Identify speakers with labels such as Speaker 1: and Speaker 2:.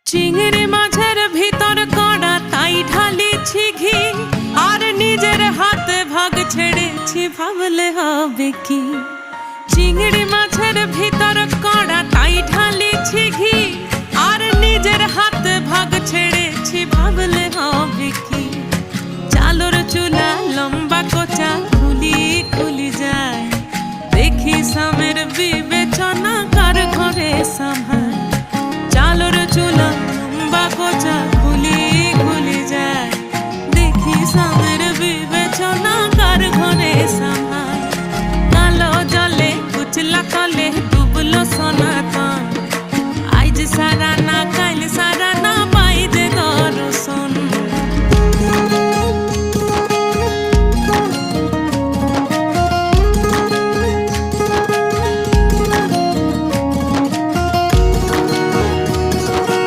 Speaker 1: চিংড়ি মাছের ভিতর কড়া তাই ঢালিছি ঘি, আর নিজের হাতে ভাগ ছেড়েছি ভাবলে হবে কি। চিংড়ি মাছের ভিতর কড়া তাই ঢালিছি ঘি, আর নিজের হাতে ভাগ ছেড়েছি ভাবলে হবে কি। চালর চুলা লম্বা কোচা খুলি খুলি যায়, দেখি সামের বিবে